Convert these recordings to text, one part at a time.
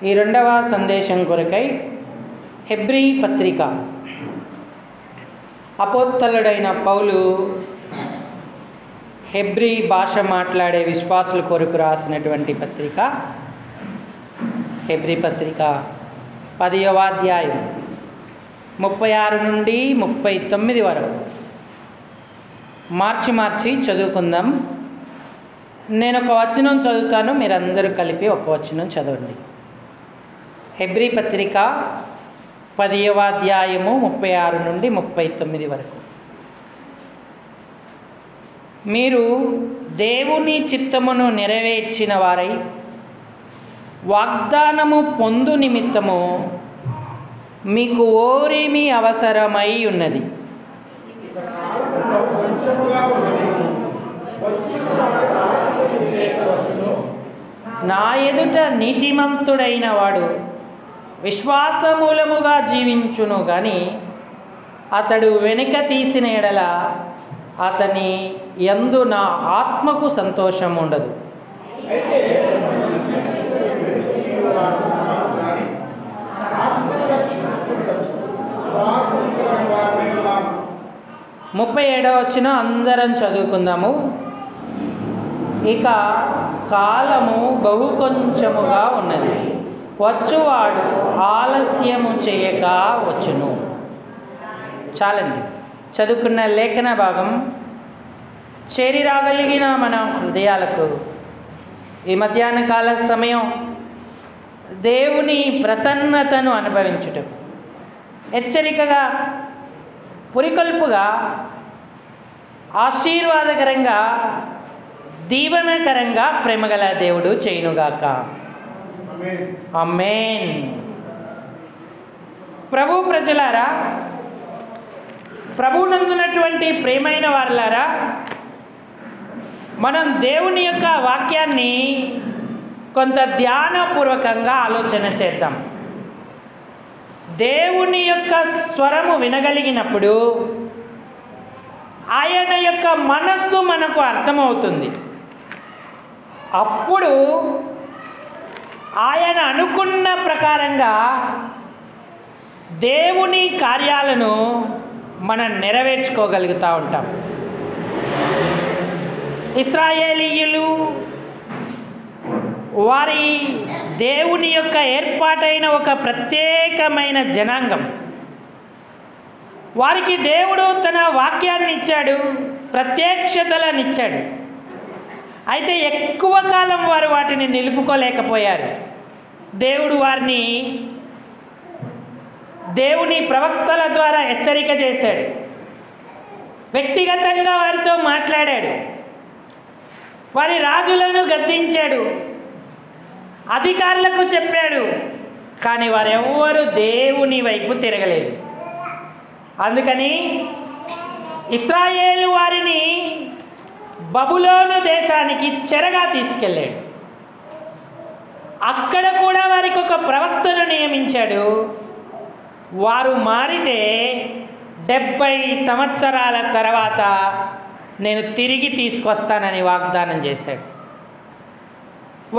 ఈ రెండవ సందేశం కొరకై హెబ్రీ పత్రిక అపోస్తలుడైన పౌలు హెబ్రీ భాష మాట్లాడే విశ్వాసుల కొరకు రాసినటువంటి పత్రిక హెబ్రీ పత్రిక 10వ అధ్యాయం 36 నుండి 39 వరకు మార్చి చదువుకుందాం. నేను ఒక వచనం చదువుతాను, మీరందరూ కలిపి ఒక వచనం చదవండి. హెబ్రీ పత్రిక 10వ అధ్యాయము 36 నుండి 39 వరకు. మీరు దేవుని చిత్తమును నెరవేర్చిన వారై వాగ్దానము పొందు నిమిత్తము మీకు ఓరేమి అవసరమై ఉన్నది. నా ఎదుట నీతిమంతుడైన వాడు విశ్వాసమూలముగా జీవించును గాని అతడు వెనుక తీసిన ఎడల అతని యందు నా ఆత్మకు సంతోషం ఉండదు. 37వ వచనం అందరం చదువుకుందాము. ఇక కాలము బహు కొంచెముగా ఉన్నది, వచ్చువాడు ఆలస్యము చేయక వచ్చును. చాలండి, చదువుకున్న లేఖన భాగం చేరి రాగలిగిన మన హృదయాలకు ఈ మధ్యాహ్న కాల సమయం దేవుని ప్రసన్నతను అనుభవించుట హెచ్చరికగా, పురికొల్పుగా, ఆశీర్వాదకరంగా, దీవెనకరంగా ప్రేమగల దేవుడు చేయునుగాక. ఆమేన్. ప్రభు ప్రజలారా, ప్రభువునందున్నటువంటి ప్రేమైన వారులారా, మనం దేవుని యొక్క వాక్యాన్ని కొంత ధ్యానపూర్వకంగా ఆలోచన చేద్దాం. దేవుని యొక్క స్వరము వినగలిగినప్పుడు ఆయన యొక్క మనస్సు మనకు అర్థమవుతుంది. అప్పుడు ఆయన అనుకున్న ప్రకారంగా దేవుని కార్యాలను మనం నెరవేర్చుకోగలుగుతూ ఉంటాం. ఇశ్రాయేలీయులు వారి దేవుని యొక్క ఏర్పాటైన ఒక ప్రత్యేకమైన జనాంగం. వారికి దేవుడు తన వాక్యాన్ని ఇచ్చాడు, ప్రత్యక్షతలను ఇచ్చాడు. అయితే ఎక్కువ కాలం వారు వాటిని నిలుపుకోలేకపోయారు. దేవుడు వారిని దేవుని ప్రవక్తల ద్వారా హెచ్చరిక చేశాడు, వ్యక్తిగతంగా వారితో మాట్లాడాడు, వారి రాజులను గద్దించాడు, అధికారులకు చెప్పాడు. కానీ వారెవ్వరూ దేవుని వైపు తిరగలేదు. అందుకని ఇశ్రాయేలు వారిని బబులోను దేశానికి చెరగా తీసుకెళ్ళాడు. అక్కడ కూడా వారికి ఒక ప్రవక్తను నియమించాడు. వారు మారితే 70 సంవత్సరాల తర్వాత నేను తిరిగి తీసుకొస్తానని వాగ్దానం చేశాడు.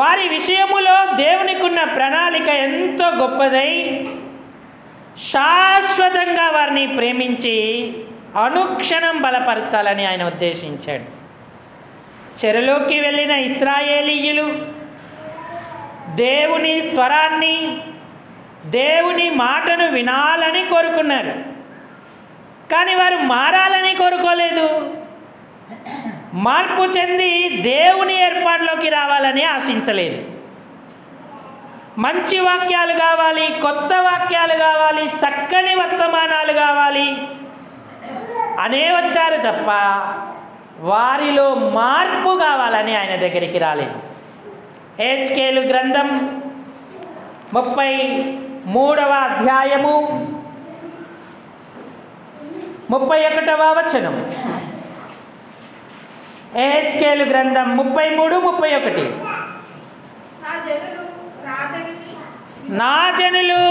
వారి విషయములో దేవునికి ఉన్న ప్రణాళిక ఎంతో గొప్పదై శాశ్వతంగా వారిని ప్రేమించి అనుక్షణం బలపరచాలని ఆయన ఉద్దేశించాడు. చెరలోకి వెళ్ళిన ఇశ్రాయేలీయులు దేవుని స్వరాన్ని, దేవుని మాటను వినాలని కోరుకున్నారు. కానీ వారు మారాలని కోరుకోలేదు. మార్పు చెంది దేవుని ఏర్పాటులోకి రావాలని ఆశించలేదు. మంచి వాక్యాలు కావాలి, కొత్త వాక్యాలు కావాలి, చక్కని వర్తమానాలు కావాలి అనే వచ్చారు తప్ప వారిలో మార్పు కావాలని ఆయన దగ్గరికి రాలేదు. హెజ్కేలు గ్రంథం 33వ అధ్యాయము 31వ వచనం. హెజ్కేలు గ్రంథం 33:31. నా జనులు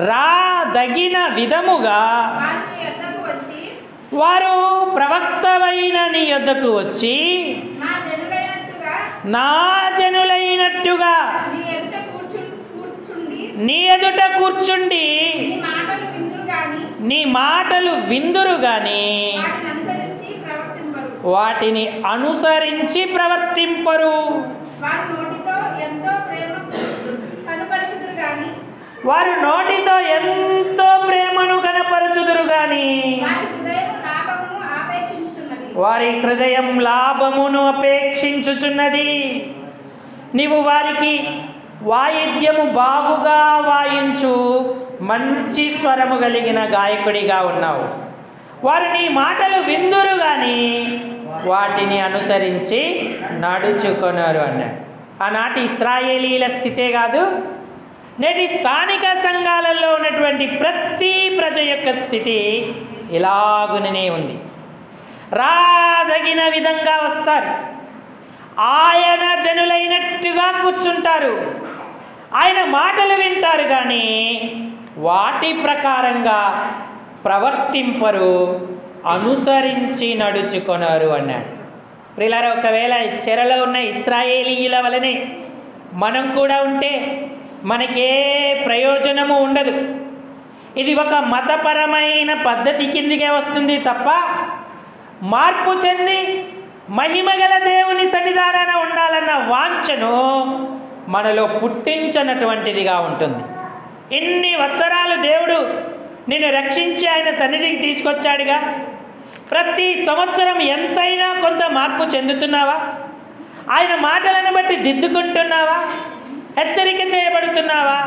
రాదగిన విధముగా వారు ప్రవక్తవైన నీ యొద్దకు వచ్చి నా జనులైనట్టుగా ఎదుట కూర్చుండి నీ మాటలు విందురు గాని వాటిని అనుసరించి ప్రవర్తింపరు. వారు నోటితో ఎంతో ప్రేమను కనపరచుదురు గాని వారి హృదయం లాభమును అపేక్షించుచున్నది. నీవు వారికి వాయిద్యము బాగుగా వాయించు మంచి స్వరము కలిగిన గాయకుడిగా ఉన్నావు. వారు నీ మాటలు విందురు గాని వాటిని అనుసరించి నడుచుకొనరు అన్నాడు. ఆనాటి ఇశ్రాయేలీల స్థితే కాదు, నేటి స్థానిక సంఘాలలో ఉన్నటువంటి ప్రతి ప్రజ యొక్క స్థితి ఇలాగుననే ఉంది. రాదగిన విధంగా వస్తారు, ఆయన జనులైనట్టుగా కూర్చుంటారు, ఆయన మాటలు వింటారు కానీ వాటి ప్రకారంగా ప్రవర్తింపరు, అనుసరించి నడుచుకొనరు అన్నాడు. ప్రియులారా, ఒకవేళ చెరలో ఉన్న ఇశ్రాయేలీయుల వలనే మనం కూడా ఉంటే మనకే ప్రయోజనము ఉండదు. ఇది ఒక మతపరమైన పద్ధతి కిందికే వస్తుంది తప్ప మార్పు చెంది మహిమగల దేవుని సన్నిధానాన ఉండాలన్న వాంఛను మనలో పుట్టించనటువంటిదిగా ఉంటుంది. ఎన్ని వత్సరాలు దేవుడు నిన్ను రక్షించి ఆయన సన్నిధికి తీసుకొచ్చాడుగా. ప్రతి సంవత్సరం ఎంతైనా కొంత మార్పు చెందుతున్నావా? ఆయన మాటలను బట్టి దిద్దుకుంటున్నావా? హెచ్చరిక చేయబడుతున్నావా?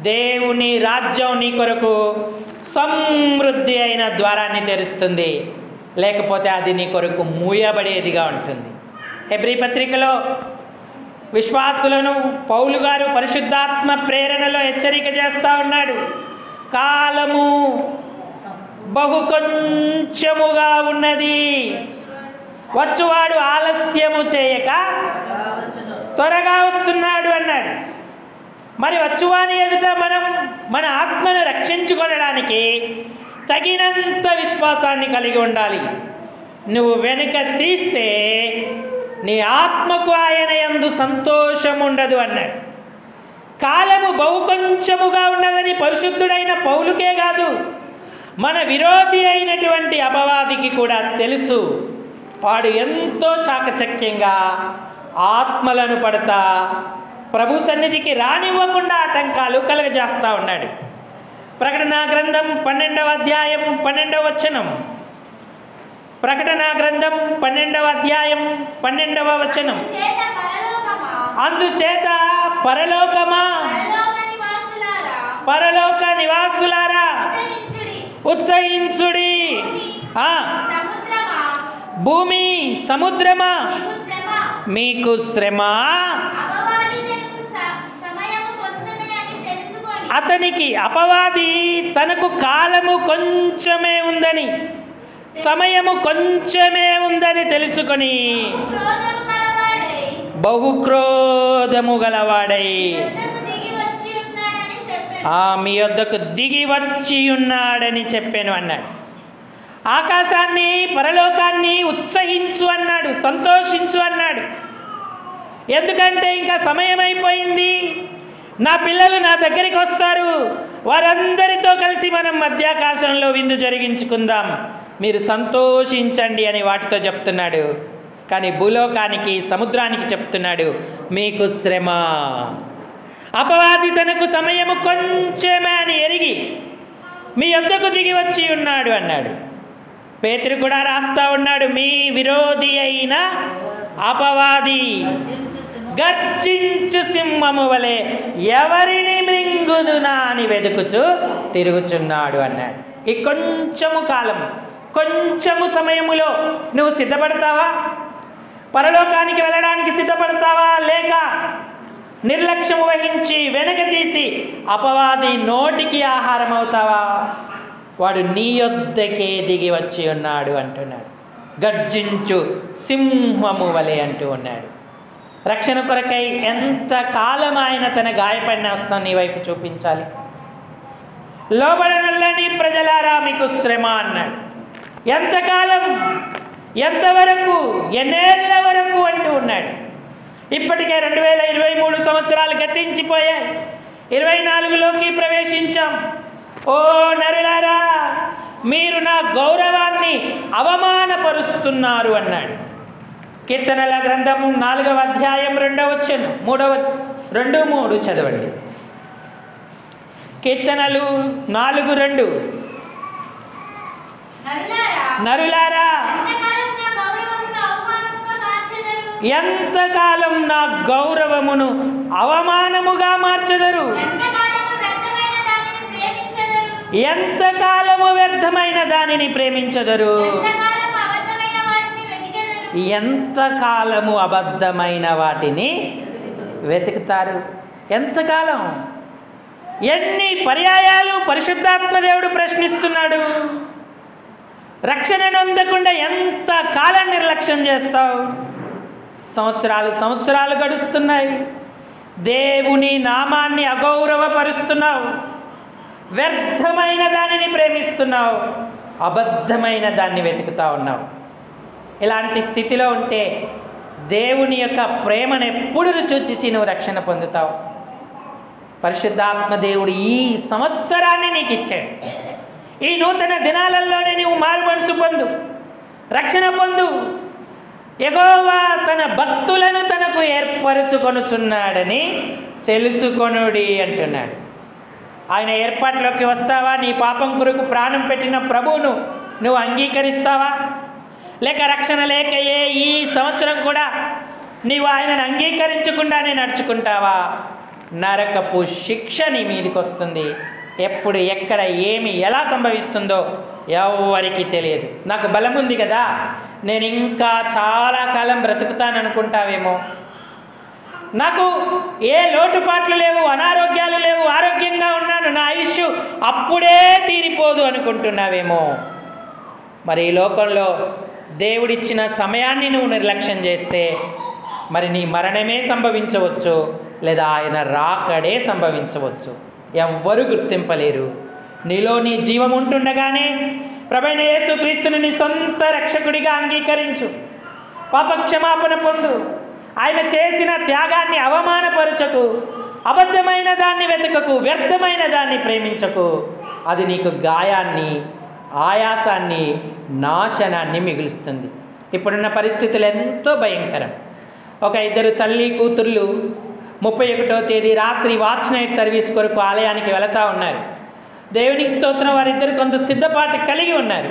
దేవుని రాజ్యం నీ కొరకు సమృద్ధి అయిన ద్వారాన్ని తెరుస్తుంది, లేకపోతే అది నీ కొరకు మూయబడేదిగా ఉంటుంది. హెబ్రీ పత్రికలో విశ్వాసులను పౌలు గారు పరిశుద్ధాత్మ ప్రేరణలో హెచ్చరిక చేస్తూ ఉన్నాడు. కాలము బహు కొంచెముగా ఉన్నది, వచ్చువాడు ఆలస్యము చేయక త్వరగా వస్తున్నాడు అన్నాడు. మరి వచ్చువాని ఎదుట మనం మన ఆత్మను రక్షించుకొనడానికి తగినంత విశ్వాసాన్ని కలిగి ఉండాలి. నువ్వు వెనుక తీస్తే నీ ఆత్మకు ఆయన యందు సంతోషం ఉండదు అన్నాడు. కాలము బహు కొంచెముగా ఉన్నదని పరిశుద్ధుడైన పౌలుకే కాదు, మన విరోధి అయినటువంటి అపవాదికి కూడా తెలుసు. వాడు ఎంతో చాకచక్యంగా ఆత్మలను పడతా ప్రభు సన్నిధికి రానివ్వకుండా ఆటంకాలు కలుగజేస్తూ ఉన్నాడు. ప్రకటనా గ్రంథం 12వ అధ్యాయం 12వ వచనం. ప్రకటనా గ్రంథం 12వ అధ్యాయం 12వ వచనం. అందుచేత పరలోకమా, పరలోక నివాసులారా ఉత్సహించుడి. భూమి సముద్రమా మీకు శ్రమ, అతనికి అపవాది తనకు కాలము కొంచెమే ఉందని, సమయము కొంచెమే ఉందని తెలుసుకొని బహుక్రోధము గలవాడై మీ యొద్దకు దిగి వచ్చి ఉన్నాడని చెప్పాను అన్నాడు. ఆకాశాన్ని పరలోకాన్ని ఉత్సహించు అన్నాడు, సంతోషించు అన్నాడు. ఎందుకంటే ఇంకా సమయం అయిపోయింది, నా పిల్లలు నా దగ్గరికి వస్తారు, వారందరితో కలిసి మనం మధ్యాకాశంలో విందు జరిగించుకుందాం, మీరు సంతోషించండి అని వాటితో చెప్తున్నాడు. కానీ భూలోకానికి సముద్రానికి చెప్తున్నాడు, మీకు శ్రమ. అపవాది తనకు సమయము కొంచెమే అని ఎరిగి మీ యొద్దకు దిగి వచ్చి ఉన్నాడు అన్నాడు. పేతురు కూడా రాస్తా ఉన్నాడు, మీ విరోధి అయిన అపవాది గర్జించు సింహము వలె ఎవరిని మృంగుదునా అని వెతుకుచు తిరుగుచున్నాడు అన్నాడు. ఈ కొంచెము కాలం, కొంచెము సమయములో నువ్వు సిద్ధపడతావా? పరలోకానికి వెళ్ళడానికి సిద్ధపడతావా? లేక నిర్లక్ష్యం వహించి వెనక తీసి అపవాది నోటికి ఆహారం అవుతావా? వాడు నీ యొద్దకే దిగి వచ్చి ఉన్నాడు అంటున్నాడు. గర్జించు సింహము వలె అంటూ ఉన్నాడు. రక్షణ కొరకై ఎంత కాలం ఆయన తన గాయపడిన హస్తం నీ వైపు చూపించాలి. లోబడనల్లని ప్రజలారా మీకు శ్రమ అన్నాడు. ఎంతకాలం, ఎంతవరకు, ఎన్నేళ్ల వరకు అంటూ ఉన్నాడు. ఇప్పటికే 2023 సంవత్సరాలు గతించిపోయాయి. 24లోకి ప్రవేశించాం. ఓ నరులారా, మీరు నా గౌరవాన్ని అవమానపరుస్తున్నారు అన్నాడు. కీర్తనల గ్రంథం 4వ అధ్యాయం 2వ వచనం 2-3 చదవండి. కీర్తనలు 4:2. నరులారా, ఎంతకాలం నా గౌరవమును అవమానముగా మార్చెదరు? ఎంతకాలము వ్యర్థమైన దానిని ప్రేమించెదరు? ఎంతకాలము అబద్ధమైన వాటిని వెతుకుతారు? ఎంతకాలం? ఎన్ని పర్యాయాలు పరిశుద్ధాత్మ దేవుడు ప్రశ్నిస్తున్నాడు. రక్షణ నొందకుండా ఎంత కాలం నిర్లక్ష్యం చేస్తావు? సంవత్సరాలు గడుస్తున్నాయి. దేవుని నామాన్ని అగౌరవపరుస్తున్నావు, వ్యర్థమైన దానిని ప్రేమిస్తున్నావు, అబద్ధమైన దాన్ని వెతుకుతా ఉన్నావు. ఇలాంటి స్థితిలో ఉంటే దేవుని యొక్క ప్రేమను ఎప్పుడు రుచి నువ్వు రక్షణ పొందుతావు? పరిశుద్ధాత్మ దేవుడు ఈ సంవత్సరాన్ని నీకు ఇచ్చాడు. ఈ నూతన దినాలలోనే నువ్వు మారు మనసు పొందు, రక్షణ పొందు. యెహోవా తన భక్తులను తనకు ఏర్పరచుకొనుచున్నాడని తెలుసుకొనుడి అంటున్నాడు. ఆయన ఏర్పాట్లోకి వస్తావా? నీ పాపం కొరకు ప్రాణం పెట్టిన ప్రభువును నువ్వు అంగీకరిస్తావా? లేక రక్షణ లేక ఈ సంవత్సరం కూడా నీవు ఆయనను అంగీకరించకుండానే నడుచుకుంటావా? నరకపు శిక్ష నీ మీదకి వస్తుంది. ఎప్పుడు, ఎక్కడ, ఏమి, ఎలా సంభవిస్తుందో ఎవరికి తెలియదు. నాకు బలం ఉంది కదా, నేను ఇంకా చాలా కాలం బ్రతుకుతాను అనుకుంటావేమో. నాకు ఏ లోటుపాట్లు లేవు, అనారోగ్యాలు లేవు, ఆరోగ్యంగా ఉన్నాను, నా ఆయుష్ అప్పుడే తీరిపోదు అనుకుంటున్నావేమో. మరి ఈ లోకంలో దేవుడిచ్చిన సమయాన్ని నువ్వు నిర్లక్ష్యం చేస్తే మరి నీ మరణమే సంభవించవచ్చు, లేదా ఆయన రాకడే సంభవించవచ్చు. ఎవ్వరూ గుర్తింపలేరు. నీలో నీ జీవం ఉంటుండగానే ప్రభువైన యేసుక్రీస్తుని నీ సొంత రక్షకుడిగా అంగీకరించు, పాపక్షమాపణ పొందు. ఆయన చేసిన త్యాగాన్ని అవమానపరచకు, అబద్ధమైన దాన్ని వెతకకు, వ్యర్థమైన దాన్ని ప్రేమించకు. అది నీకు గాయాన్ని, ఆయాసాన్ని, నాశనాన్ని మిగులుస్తుంది. ఇప్పుడున్న పరిస్థితులు ఎంతో భయంకరం. ఒక 2 తల్లి కూతుర్లు 31వ తేదీ రాత్రి వాచ్ నైట్ సర్వీస్ కొరకు ఆలయానికి వెళతా ఉన్నారు. దేవునికి స్తోత్రం, వారిద్దరు కొంత సిద్ధపాటు కలిగి ఉన్నారు.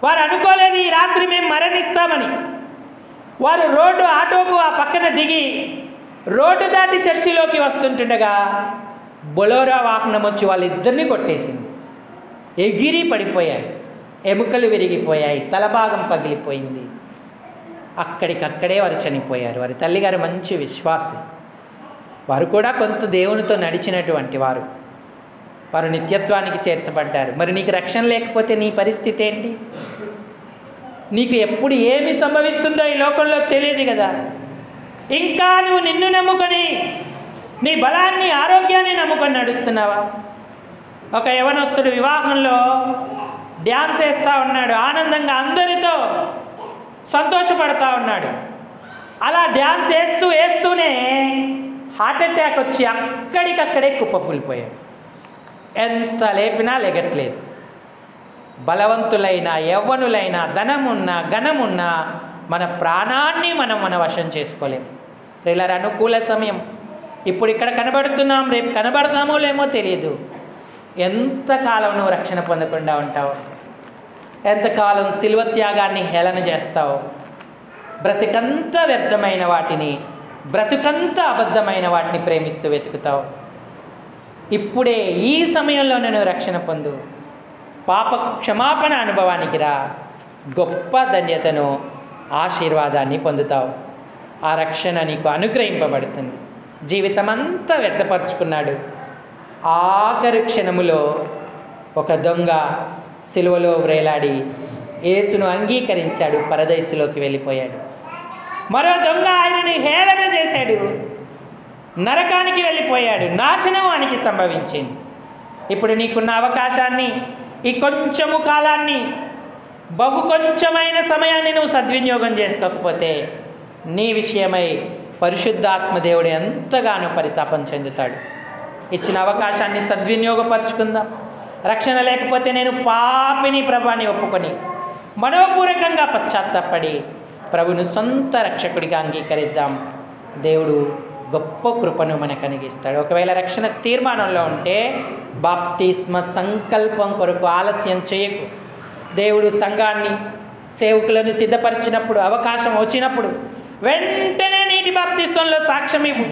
వారు అనుకోలేదు ఈ రాత్రి మేము మరణిస్తామని. వారు ఆటోకు ఆ పక్కన దిగి రోడ్డు దాటి చర్చిలోకి వస్తుంటుండగా బొలోరా వాహనం వచ్చి వాళ్ళిద్దరిని కొట్టేసింది. ఎగిరి పడిపోయారు, ఎముకలు విరిగిపోయాయి, తలభాగం పగిలిపోయింది. అక్కడికక్కడే వారు చనిపోయారు. వారి తల్లిగారు మంచి విశ్వాసి, వారు కూడా కొంత దేవునితో నడిచినటువంటి వారు నిత్యత్వానికి చేర్చబడ్డారు. మరి నీకు రక్షణ లేకపోతే నీ పరిస్థితి ఏంటి? నీకు ఎప్పుడు ఏమి సంభవిస్తుందో ఈ లోకంలో తెలియదు కదా. ఇంకా నువ్వు నిన్ను నమ్ముకొని, నీ బలాన్ని, ఆరోగ్యాన్ని నమ్ముకొని నడుస్తున్నావా? ఒక యవనస్తుడు వివాహంలో డ్యాన్స్ వేస్తూ ఉన్నాడు, ఆనందంగా అందరితో సంతోషపడతా ఉన్నాడు. అలా డ్యాన్స్ వేస్తూనే హార్ట్ అటాక్ వచ్చి అక్కడికక్కడే కుప్పకూలిపోయాడు. ఎంత లేపినా లెగట్లేదు. బలవంతులైన, యవ్వనులైన, ధనమున్నా, ఘనమున్నా మన ప్రాణాన్ని మన వశం చేసుకోలేము. ప్రియులార, అనుకూల సమయం. ఇప్పుడు ఇక్కడ కనబడుతున్నాం, రేపు కనబడతామో లేమో తెలియదు. ఎంతకాలం నువ్వు రక్షణ పొందకుండా ఉంటావు? ఎంతకాలం శిలువ త్యాగాన్ని హేళన చేస్తావు? బ్రతికంతా వ్యర్థమైన వాటిని, బ్రతుకంతా అబద్ధమైన వాటిని ప్రేమిస్తూ వెతుకుతావు. ఇప్పుడే ఈ సమయంలో నువ్వు రక్షణ పొందు, పాప క్షమాపణ అనుభవానికి రా. గొప్ప ధన్యతను, ఆశీర్వాదాన్ని పొందుతావు. ఆ రక్షణ నీకు అనుగ్రహింపబడుతుంది. జీవితం అంతా వ్యర్థపరుచుకున్నాడు. ఆఖరి క్షణములో ఒక దొంగ సిలువలో వ్రేలాడి యేసును అంగీకరించాడు, పరదేశులోకి వెళ్ళిపోయాడు. మరో దొంగ ఆయనని హేళన చేశాడు, నరకానికి వెళ్ళిపోయాడు, నాశనం వానికి సంభవించింది. ఇప్పుడు నీకున్న అవకాశాన్ని, ఈ కొంచెము కాలాన్ని, బహు కొంచెమైన సమయాన్ని నువ్వు సద్వినియోగం చేసుకోకపోతే నీ విషయమై పరిశుద్ధాత్మ దేవుడు ఎంతగానో పరితాపం చెందుతాడు. ఇచ్చిన అవకాశాన్ని సద్వినియోగపరుచుకుందాం. రక్షణ లేకపోతే నేను పాపిని ప్రభుని ఒప్పుకొని మనోపూర్వకంగా పశ్చాత్తాపడి ప్రభును సొంత రక్షకుడిగా అంగీకరిద్దాం. దేవుడు గొప్ప కృపను మనకు కలిగిస్తాడు. ఒకవేళ రక్షణ తీర్మానంలో ఉంటే బాప్తిస్మ సంకల్పం కొరకు ఆలస్యం చేయకు. దేవుడు సంఘాన్ని సేవకులను సిద్ధపరిచినప్పుడు, అవకాశం వచ్చినప్పుడు వెంటనే నీటి బాప్తిస్మంలో సాక్ష్యం ఇవ్వు.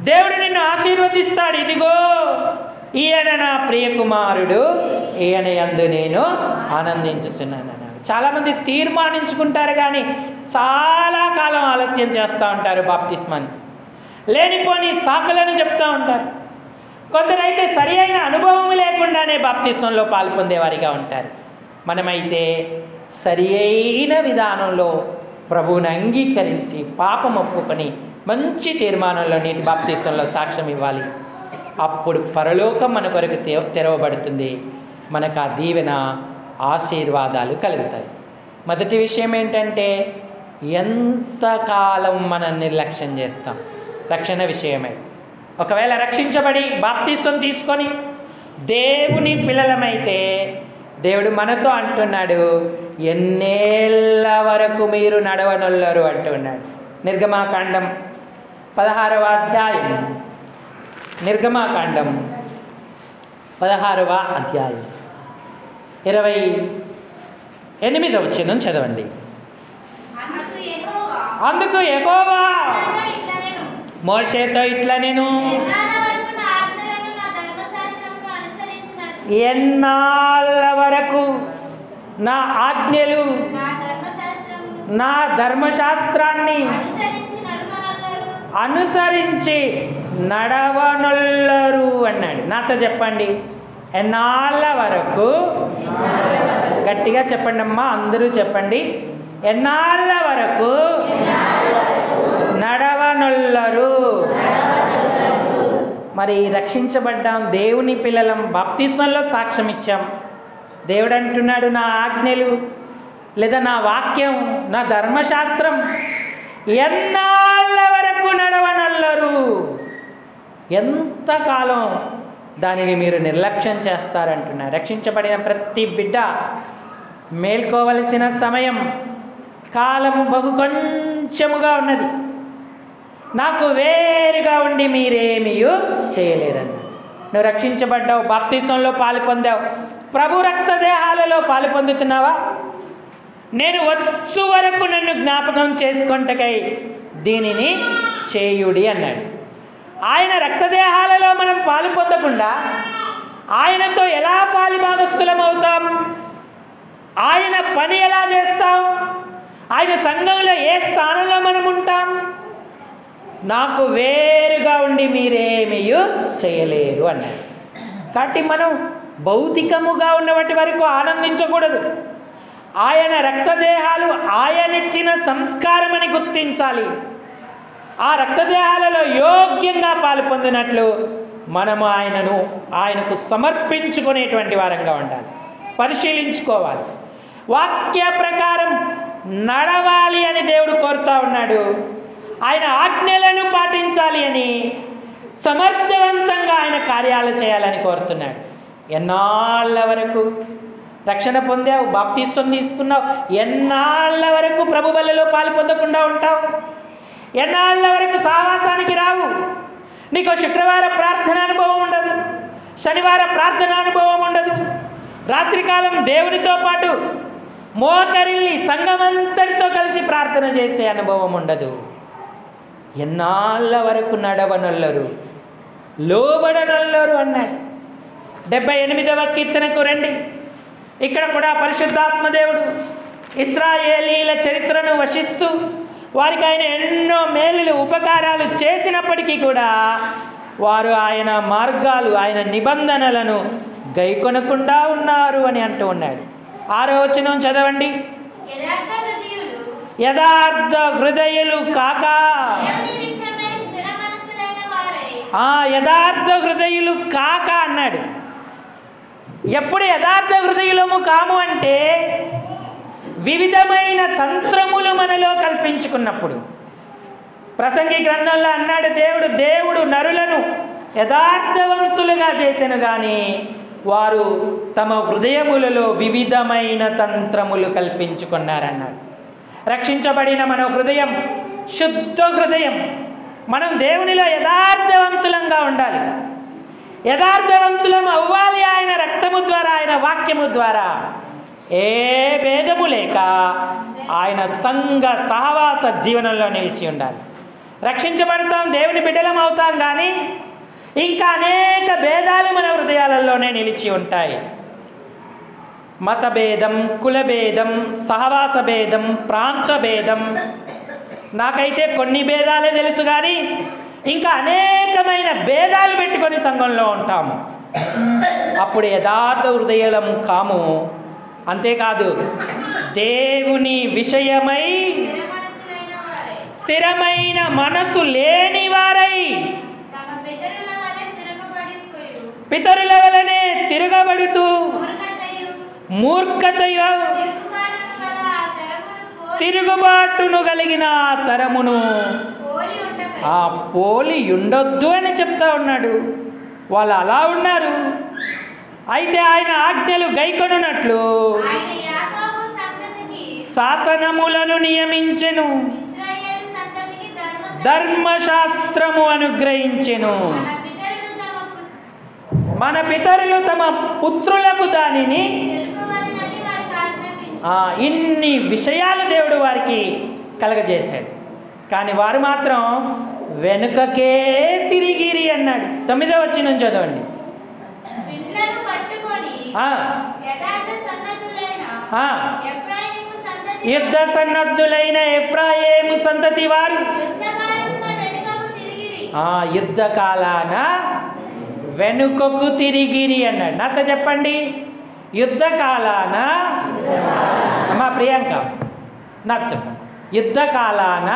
దేవుడు నిన్ను ఆశీర్వదిస్తాడు. ఇదిగో ఈయన నా ప్రియకుమారుడు, ఈయన యందు నేను ఆనందించుచున్నాను అన్నాడు. చాలామంది తీర్మానించుకుంటారు కానీ చాలా కాలం ఆలస్యం చేస్తూ ఉంటారు బాప్తిస్మాన్ని. లేనిపోని సాకులను చెప్తూ ఉంటారు. కొందరైతే సరి అయిన అనుభవం లేకుండానే బాప్తిస్మంలో పాల్పొందేవారిగా ఉంటారు. మనమైతే సరి అయిన విధానంలో ప్రభువుని అంగీకరించి పాపం ఒప్పుకొని మంచి తీర్మానంలో నీటి బాప్తిస్మంలో సాక్ష్యం ఇవ్వాలి. అప్పుడు పరలోకం మన కొరకు తెరవబడుతుంది. మనకు ఆ దీవెన ఆశీర్వాదాలు కలుగుతాయి. మొదటి విషయం ఏంటంటే ఎంతకాలం మనం నిర్లక్ష్యం చేస్తాం రక్షణ విషయమై. ఒకవేళ రక్షించబడి బాప్తిస్వం తీసుకొని దేవుని పిల్లలమైతే దేవుడు మనతో అంటున్నాడు, ఎన్నేళ్ళ వరకు మీరు నడవనొల్లరు అంటున్నాడు. నిర్గమాకాండం 16వ అధ్యాయం, నిర్గమాకాండం 16వ అధ్యాయం 28వ వచనం చదవండి. అందుకు యెహోవా మోషేతో ఇట్లా నేను ఎన్నాళ్ళ వరకు నా ఆజ్ఞలు నా ధర్మశాస్త్రాన్ని అనుసరించి నడవనొల్లరు అన్నాడు. నాతో చెప్పండి, ఎన్నాళ్ళ వరకు. గట్టిగా చెప్పండి అమ్మా, అందరూ చెప్పండి. ఎన్నాళ్ళ వరకు నడవనొల్లరు. మరి రక్షించబడ్డాం, దేవుని పిల్లలం, బాప్తిస్మంలో సాక్ష్యం ఇచ్చాం. దేవుడు అంటున్నాడు, నా ఆజ్ఞలు లేదా నా వాక్యం, నా ధర్మశాస్త్రం ఎన్నాళ్ళ వరకు నడవనొల్లరు. ఎంతకాలం దానిని మీరు నిర్లక్ష్యం చేస్తారంటున్నారు. రక్షించబడిన ప్రతి బిడ్డ మేల్కోవలసిన సమయం, కాలం బహు కొంచెముగా ఉన్నది. నాకు వేరుగా ఉండి మీరేమీ చేయలేరన్న. నువ్వు రక్షించబడ్డావు, బాప్తిస్మంలో పాలు పొందావు, ప్రభు రక్త దేహాలలో పాలు పొందుతున్నావా? నేను వచ్చు వరకు నన్ను జ్ఞాపకం చేసుకొంటకై దీనిని చేయుడి అన్నాడు. ఆయన రక్తదేహాలలో మనం పాలు పొందకుండా ఆయనతో ఎలా పాలిభాగస్థులం అవుతాం? ఆయన పని ఎలా చేస్తాం? ఆయన సంఘంలో ఏ స్థానంలో మనం ఉంటాం? నాకు వేరుగా ఉండి మీరేమీ చేయలేరు అన్నాడు. కాబట్టి మనం భౌతికముగా ఉన్నవాటి వరకు ఆనందించకూడదు. ఆయన రక్తదేహాలు ఆయనిచ్చిన సంస్కారం అని గుర్తించాలి. ఆ రక్తదేహాలలో యోగ్యంగా పాలు పొందినట్లు మనము ఆయనకు సమర్పించుకునేటువంటి వారంగా ఉండాలి. పరిశీలించుకోవాలి. వాక్య ప్రకారం నడవాలి అని దేవుడు కోరుతా ఉన్నాడు. ఆయన ఆజ్ఞలను పాటించాలి అని, సమర్థవంతంగా ఆయన కార్యాలు చేయాలని కోరుతున్నాడు. ఎన్నాళ్ళ వరకు రక్షణ పొందావు, బాప్తిస్వం తీసుకున్నావు, ఎన్నాళ్ళ వరకు ప్రభు బలిలో పాలు పొందకుండా ఉంటావు? ఎన్నాళ్ళ వరకు సహవాసానికి రావు? నీకు శుక్రవార ప్రార్థన అనుభవం ఉండదు, శనివార ప్రార్థన అనుభవం ఉండదు, రాత్రికాలం దేవునితో పాటు మోకరిల్లి సంఘమంతటితో కలిసి ప్రార్థన చేసే అనుభవం ఉండదు. ఎన్నాళ్ళ వరకు నడవనొల్లరు, లోబడనొల్లరు అన్నాడు. 78వ కీర్తనకు రండి. ఇక్కడ కూడా పరిశుద్ధాత్మ దేవుడు ఇశ్రాయేలీల చరిత్రను వశిస్తూ వారికి ఆయన ఎన్నో మేలులు ఉపకారాలు చేసినప్పటికీ కూడా వారు ఆయన మార్గాలు, ఆయన నిబంధనలను గైకొనకుండా ఉన్నారు అని అంటూ ఉన్నాడు. 6వ వచనం చదవండి. యథార్థ హృదయులు కాక, యథార్థ హృదయులు కాక అన్నాడు. ఎప్పుడు యథార్థ హృదయులము కాము అంటే వివిధమైన తంత్రములు మనలో కల్పించుకున్నప్పుడు. ప్రసంగి గ్రంథంలో అన్నాడు దేవుడు నరులను యథార్థవంతులుగా చేసెను గాని వారు తమ హృదయములలో వివిధమైన తంత్రములు కల్పించుకున్నారన్నాడు. రక్షించబడిన మన హృదయం శుద్ధ హృదయం. మనం దేవునిలో యథార్థవంతులంగా ఉండాలి. యథార్థవంతులం అవ్వాలి ఆయన రక్తము ద్వారా, ఆయన వాక్యము ద్వారా. ఏ భేదము లేక ఆయన సంఘ సహవాస జీవనంలో నిలిచి ఉండాలి. రక్షించబడతాం, దేవుని బిడ్డలం అవుతాం, కానీ ఇంకా అనేక భేదాలు మన హృదయాలలోనే నిలిచి ఉంటాయి. మతభేదం, కులభేదం, సహవాస భేదం, ప్రాంత భేదం. నాకైతే కొన్ని భేదాలే తెలుసు, కానీ ఇంకా అనేకమైన భేదాలు పెట్టుకొని సంఘంలో ఉంటాము. అప్పుడు యథార్థ హృదయం కాము. అంతేకాదు, దేవుని విషయమై స్థిరమైన మనసు లేని వారై పితరుల వలనే తిరగబడుతూ మూర్ఖతయు తిరుగుబాటును కలిగిన తరమును పోలి ఉండొద్దు అని చెప్తా ఉన్నాడు. వాళ్ళు అలా ఉన్నారు. అయితే ఆయన ఆజ్ఞలు గైకొనున్నట్లు శాసనములను నియమించెను, ధర్మశాస్త్రము అనుగ్రహించెను. మన పితరులు తమ పుత్రులకు దానిని ఇన్ని విషయాలు దేవుడు వారికి కలగజేశాడు. కానీ వారు మాత్రం వెనుకకే తిరిగిరి అన్నాడు. 9వ వచనం చదవండి. యుద్ధ సన్నద్ధులైన ఎఫ్రాయిము సంతతి వారు యుద్ధ కాలాన వెనుకకు తిరిగిరి అన్నాడు. నాతో చెప్పండి, యుద్ధ కాలాన, అమ్మా ప్రియాంక నాకు చెప్పండి, యుద్ధ కాలాన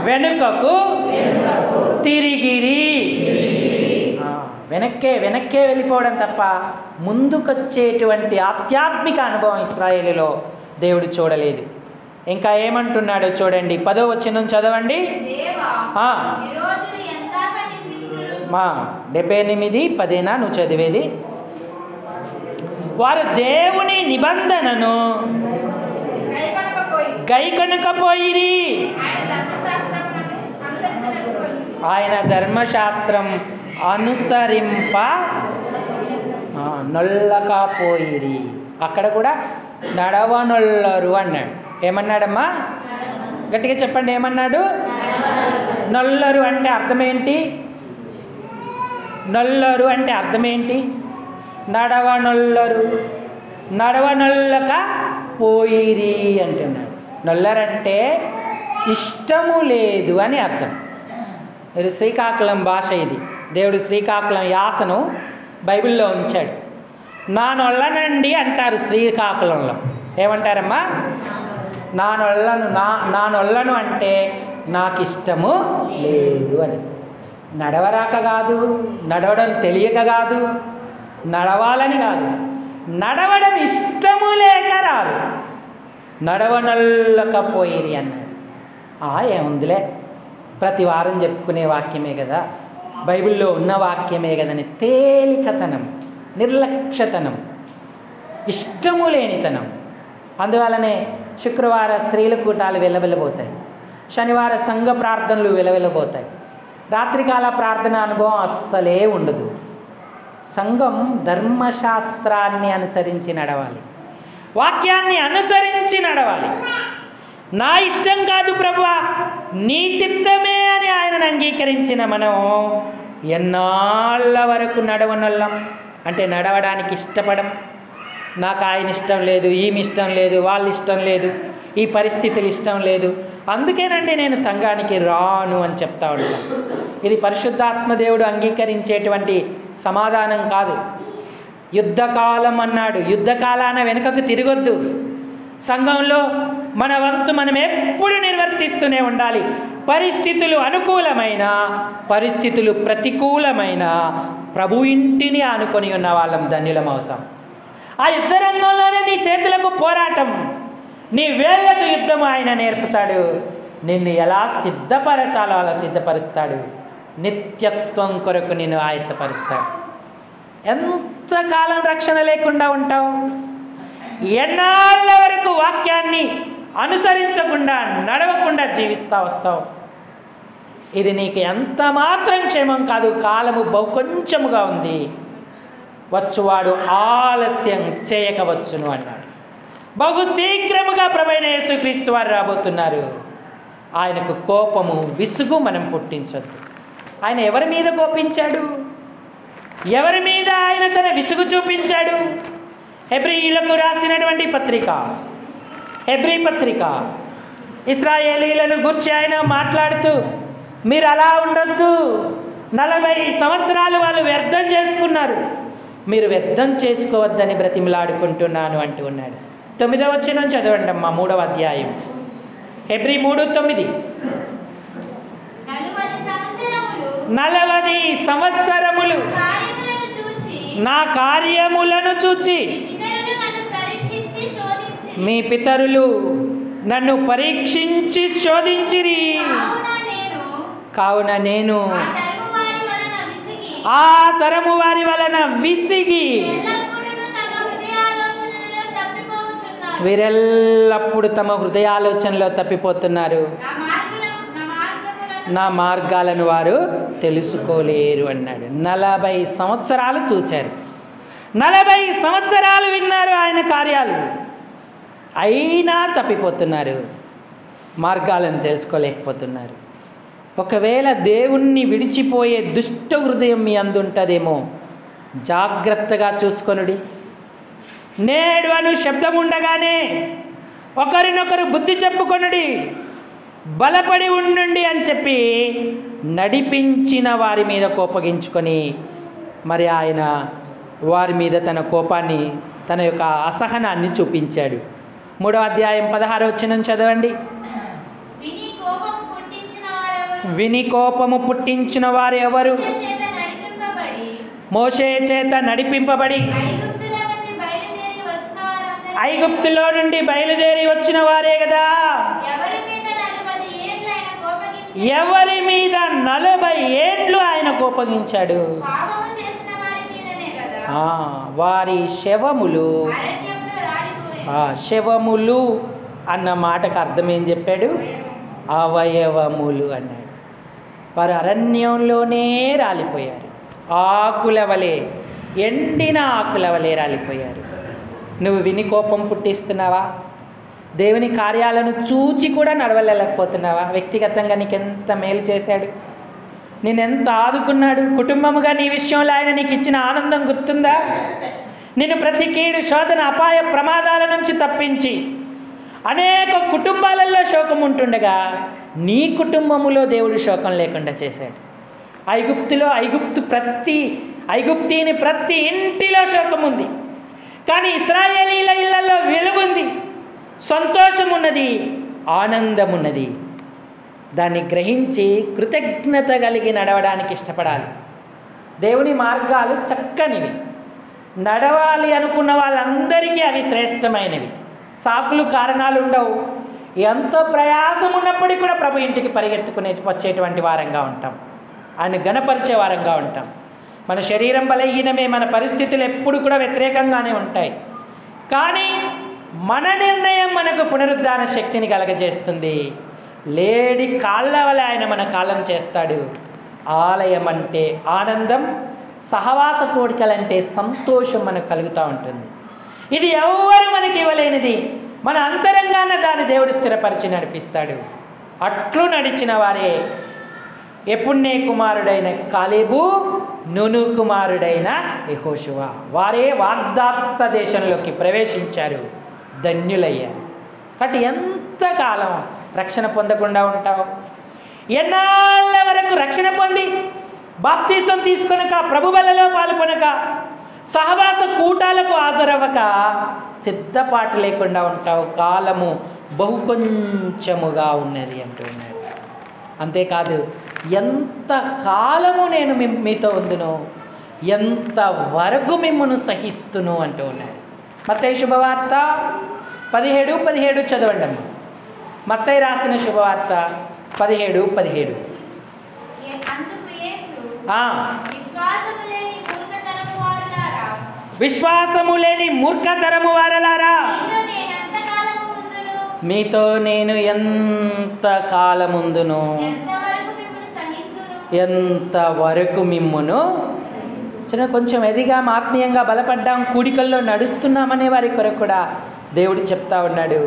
వెనుకకు తిరిగిరి. వెనక్కే వెళ్ళిపోవడం తప్ప ముందుకొచ్చేటువంటి ఆధ్యాత్మిక అనుభవం ఇశ్రాయేలులో దేవుడు చూడలేదు. ఇంకా ఏమంటున్నాడో చూడండి, 10వ వచనం చదవండి. 78:10 నువ్వు చదివేది. వారు దేవుని నిబంధనను గైకొనకపోయిరి, ఆయన ధర్మశాస్త్రం అనుసరింప నొల్లకపోయిరి. అక్కడ కూడా నడవనొల్లరు అన్నాడు. ఏమన్నాడమ్మా? గట్టిగా చెప్పండి, ఏమన్నాడు? నొల్లరు అంటే అర్థం ఏంటి? నొల్లరు అంటే అర్థం ఏంటి? నడవనొల్లరు, నడవనొల్లక పోయిరి అంటున్నాడు. నొల్లరంటే ఇష్టము లేదు అని అర్థం. ఇది శ్రీకాకుళం భాష. ఇది దేవుడు శ్రీకాకుళం యాసను బైబిల్లో ఉంచాడు. నా నొల్లనండి అంటారు శ్రీకాకుళంలో. ఏమంటారమ్మా? నా నొల్లను అంటే నాకు ఇష్టము లేదు అని. నడవరాక కాదు, నడవడం తెలియక కాదు, నడవాలని కాదు, నడవడం ఇష్టము లేక రాదు. నడవనొల్లకపోయిరి అన్నాడు. ఏముందిలే, ప్రతి వారం చెప్పుకునే వాక్యమే కదా, బైబిల్లో ఉన్న వాక్యమే కదని తేలికతనం, నిర్లక్ష్యతనం, ఇష్టము లేనితనం. అందువలనే శుక్రవార స్త్రీల కూటాలు వెలవెలబోతాయి, శనివార సంఘ ప్రార్థనలు వెలవెలబోతాయి, రాత్రికాల ప్రార్థన అనుభవం అస్సలే ఉండదు. సంఘం ధర్మశాస్త్రాన్ని అనుసరించి నడవాలి, వాక్యాన్ని అనుసరించి నడవాలి. నా ఇష్టం కాదు ప్రభువా, నీ చిత్తమే అని ఆయనను అంగీకరించిన మనం ఎన్నాళ్ళ వరకు నడవనొల్లం అంటే నడవడానికి ఇష్టపడం. నాకు ఆయన ఇష్టం లేదు, ఈమె ఇష్టం లేదు, వాళ్ళ ఇష్టం లేదు, ఈ పరిస్థితులు ఇష్టం లేదు, అందుకేనండి నేను సంఘానికి రాను అని చెప్తా ఉంటాను. ఇది పరిశుద్ధాత్మ దేవుడు అంగీకరించేటువంటి సమాధానం కాదు. యుద్ధకాలం అన్నాడు. యుద్ధకాలాన వెనుకకు తిరగొద్దు. సంఘంలో మన వంతు మనం ఎప్పుడు నిర్వర్తిస్తూనే ఉండాలి. పరిస్థితులు అనుకూలమైన, పరిస్థితులు ప్రతికూలమైన ప్రభు ఇంటిని ఆనుకొని ఉన్న వాళ్ళం ధన్యులం అవుతాం. ఆ యుద్ధ రంగంలోనే నీ చేతులకు పోరాటం, నీ వేళ్లకు యుద్ధం ఆయన నేర్పుతాడు. నిన్ను ఎలా సిద్ధపరచాలో అలా సిద్ధపరుస్తాడు. నిత్యత్వం కొరకు నిన్ను ఆయత్తపరుస్తాడు. ఎంతకాలం రక్షణ లేకుండా ఉంటావు? ఎన్నాళ్ళ వరకు వాక్యాన్ని అనుసరించకుండా నడవకుండా జీవిస్తూ వస్తావు? ఇది నీకు ఎంత మాత్రం క్షేమం కాదు. కాలము బహు కొంచెముగా ఉంది, వచ్చువాడు ఆలస్యం చేయకవచ్చును అన్నాడు. బహు శీఘ్రముగా ప్రభువైన యేసుక్రీస్తు వారు రాబోతున్నారు. ఆయనకు కోపము, విసుగు మనం పుట్టించొద్దు. ఆయన ఎవరి మీద కోపించాడు? ఎవరి మీద ఆయన తన విసుగు చూపించాడు? హెబ్రీయులకు రాసినటువంటి పత్రిక, హెబ్రీ పత్రిక, ఇశ్రాయేలీలను గూర్చి ఆయన మాట్లాడుతూ, మీరు అలా ఉండొద్దు, 40 సంవత్సరాలు వాళ్ళు వ్యర్థం చేసుకున్నారు, మీరు వ్యర్థం చేసుకోవద్దని బ్రతిమలాడుకుంటున్నాను అంటూ ఉన్నాడు. 9వ వచనం చదవండి అమ్మా, 3వ అధ్యాయం, హెబ్రీ 3:9. 40 సంవత్సరములు నా కార్యములను చూచి మీ పితరులు నన్ను పరీక్షించి శోధించిరి. కావున నేను ఆ తరము వారి వలన విసిగి వీరెల్లప్పుడు తమ హృదయాలోచనలో తప్పిపోతున్నారు, నా మార్గాలను వారు తెలుసుకోలేరు అన్నాడు. 40 సంవత్సరాలు చూశారు, 40 సంవత్సరాలు విన్నారు ఆయన కార్యాలు, అయినా తప్పిపోతున్నారు, మార్గాలను తెలుసుకోలేకపోతున్నారు. ఒకవేళ దేవుణ్ణి విడిచిపోయే దుష్ట హృదయం మీ అందుంటుందేమో, జాగ్రత్తగా చూసుకొనుడి. నేడు అను శబ్దం ఉండగానే ఒకరినొకరు బుద్ధి చెప్పుకొనుడి, బలపడి ఉండండి అని చెప్పి నడిపించిన వారి మీద కోపగించుకొని మరి ఆయన వారి మీద తన కోపాన్ని, తన యొక్క అసహనాన్ని చూపించాడు. 3వ అధ్యాయం 16వ వచనం చదవండి. విని కోపము పుట్టించిన వారు ఎవరు? మోషే చేత నడిపింపబడి ఐగుప్తులో నుండి బయలుదేరి వచ్చిన వారే కదా. ఎవరి మీద 40 ఏండ్లు ఆయన కోపగించాడు? వారి శవములు. శవములు అన్న మాటకు అర్థం ఏం చెప్పాడు? అవయవములు అన్నాడు. వారు అరణ్యంలోనే రాలిపోయారు, ఆకుల వలె, ఎండిన ఆకుల వలె రాలిపోయారు. నువ్వు విని కోపం పుట్టిస్తున్నావా? దేవుని కార్యాలను చూచి కూడా నడవలేకపోతున్నావా? వ్యక్తిగతంగా నీకెంత మేలు చేశాడు, నిన్నెంత ఆదుకున్నాడు, కుటుంబముగా నీ విషయంలో ఆయన నీకు ఇచ్చిన ఆనందం గుర్తుందా? నిన్ను ప్రతి కీడు, శోధన, అపాయ ప్రమాదాల నుంచి తప్పించి అనేక కుటుంబాలలో శోకం ఉంటుండగా నీ కుటుంబములో దేవుడు శోకం లేకుండా చేశాడు. ఐగుప్తీని ప్రతి ఇంటిలో శోకం ఉంది, కానీ ఇశ్రాయేలీల ఇళ్లలో వెలుగుంది, సంతోషం ఉన్నది, ఆనందం ఉన్నది. దాన్ని గ్రహించి కృతజ్ఞత కలిగి నడవడానికి ఇష్టపడాలి. దేవుని మార్గాలు చక్కనివి, నడవాలి అనుకున్న వాళ్ళందరికీ అవి శ్రేష్టమైనవి. సాకులు, కారణాలు ఉండవు. ఎంతో ప్రయాసం ఉన్నప్పటికీ కూడా ప్రభు ఇంటికి వచ్చేటువంటి వారంగా ఉంటాం, ఆయన గణపరిచే వారంగా ఉంటాం. మన శరీరం బలహీనమే, మన పరిస్థితులు ఎప్పుడు కూడా వ్యతిరేకంగానే ఉంటాయి, కానీ మన నిర్ణయం మనకు పునరుద్ధాన శక్తిని కలగజేస్తుంది. లేడి కాళ్ళ వల్ల ఆయన మన కాలం చేస్తాడు. ఆలయం అంటే ఆనందం, సహవాస కోడికలంటే సంతోషం మనకు కలుగుతూ ఉంటుంది. ఇది ఎవరు మనకి ఇవ్వలేనిది, మన అంతరంగాన దాన్ని దేవుడు స్థిరపరిచి నడిపిస్తాడు. అట్లు నడిచిన వారే యెఫున్నె కుమారుడైన కాలేబు, నూను కుమారుడైన యెహోషువ. వారే వాగ్దాత్త దేశంలోకి ప్రవేశించారు, ధన్యులయ్యారు. కాబట్టి ఎంతకాలం రక్షణ పొందకుండా ఉంటావు? ఎన్నాళ్ళ వరకు రక్షణ పొంది బాప్తీసం తీసుకొనక, ప్రభు బలలో పాల్గొనక, సహవాస కూటాలకు హాజరవ్వక సిద్ధపాటు లేకుండా ఉంటావు? కాలము బహు కొంచెముగా ఉన్నది అంటున్నాడు. అంతేకాదు, ఎంత కాలము నేను మీతో ఉందును, ఎంత వరకు మిమ్మల్ని సహిస్తును అంటూ ఉన్నాడు. మత్తయి శుభవార్త 17:17 చదవండి అమ్మ. మత్తయి రాసిన శుభవార్త 17:17. విశ్వాసము లేని మూర్ఖతరము వారలారా, మీతో నేను ఎంత కాలముందును, ఎంతవరకు మిమ్మును. చిన్న కొంచెం ఎదిగాం, ఆత్మీయంగా బలపడ్డాం, కూడికల్లో నడుస్తున్నామనే వారి కొరకు కూడా దేవుడు చెప్తా ఉన్నాడు,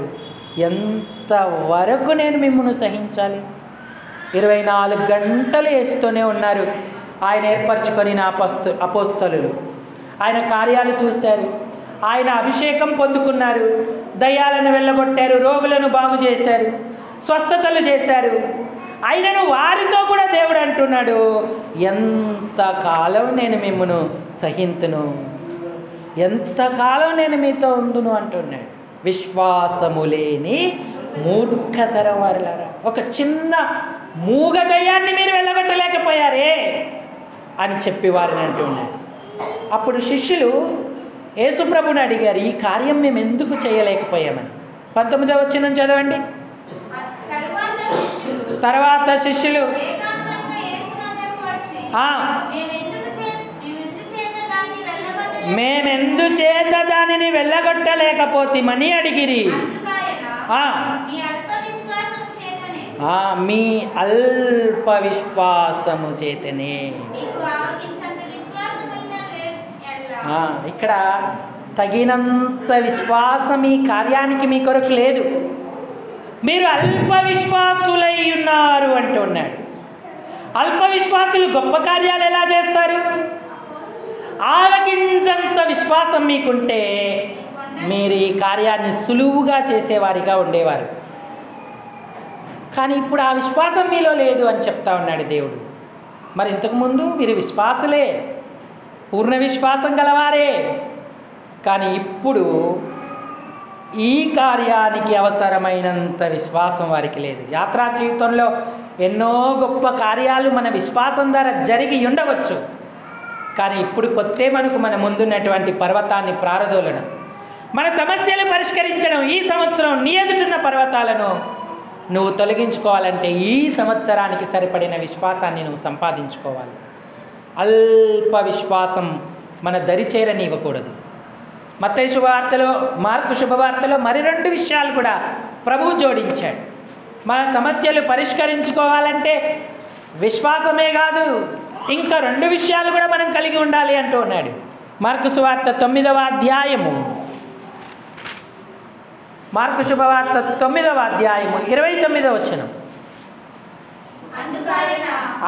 ఎంతవరకు నేను మిమ్మును సహించాలి. 24 గంటలు వేస్తూనే ఉన్నారు ఆయన ఏర్పరచుకొని నా అపోస్తలులు. ఆయన కార్యాలు చూశారు, ఆయన అభిషేకం పొందుకున్నారు, దయ్యాలను వెళ్ళగొట్టారు, రోగులను బాగు చేశారు, స్వస్థతలు చేశారు. అయినను వారితో కూడా దేవుడు అంటున్నాడు, ఎంతకాలం నేను మిమ్మును సహింతును, ఎంతకాలం నేను మీతో ఉండును అంటున్నాడు. విశ్వాసము లేని మూర్ఖతరం వారులారా, ఒక చిన్న మూగ దయ్యాన్ని మీరు వెళ్ళగొట్టలేకపోయారే అని చెప్పి వారిని అంటున్నాడు. అప్పుడు శిష్యులు యేసుప్రభుని అడిగారు, ఈ కార్యం మేము ఎందుకు చేయలేకపోయామని. 19వ వచనం చదవండి. తర్వాత శిష్యులు మేమెందుచేత దానిని వెళ్ళగొట్టలేకపోతేమని అడిగిరి. మీ అల్ప విశ్వాసము చేతనే. ఇక్కడ తగినంత విశ్వాసం ఈ కార్యానికి మీ కొరకు లేదు, మీరు అల్ప విశ్వాసులై ఉన్నారు అంటున్నాడు. అల్ప విశ్వాసులు గొప్ప కార్యాలు ఎలా చేస్తారు? ఆలకించంత విశ్వాసం మీకుంటే మీరు ఈ కార్యాన్ని సులువుగా చేసేవారిగా ఉండేవారు. కానీ ఇప్పుడు ఆ విశ్వాసం మీలో లేదు అని చెప్తా ఉన్నాడు దేవుడు. మరి ఇంతకుముందు మీరు విశ్వాసులే, పూర్ణ విశ్వాసం గలవారే, కానీ ఇప్పుడు ఈ కార్యానికి అవసరమైనంత విశ్వాసం వారికి లేదు. యాత్రా జీవితంలో ఎన్నో గొప్ప కార్యాలు మన విశ్వాసం ద్వారా జరిగి ఉండవచ్చు, కానీ ఇప్పుడు కొత్తే మనకు మన ముందున్నటువంటి పర్వతాన్ని ప్రారదోలడం, మన సమస్యలు పరిష్కరించడం, ఈ సంవత్సరం నీ ఎదుటిన్న పర్వతాలను నువ్వు తొలగించుకోవాలంటే ఈ సంవత్సరానికి సరిపడిన విశ్వాసాన్ని నువ్వు సంపాదించుకోవాలి. అల్ప విశ్వాసం మన దరిచేరనివ్వకూడదు. మత్తయి శుభవార్తలో, మార్కు శుభవార్తలో మరి 2 విషయాలు కూడా ప్రభువు జోడించాడు. మన సమస్యలు పరిష్కరించుకోవాలంటే విశ్వాసమే కాదు, ఇంకా 2 విషయాలు కూడా మనం కలిగి ఉండాలి అంటూ ఉన్నాడు. మార్కు సువార్త 9వ అధ్యాయము, మార్కు శుభవార్త 9వ అధ్యాయము 29వ వచనం.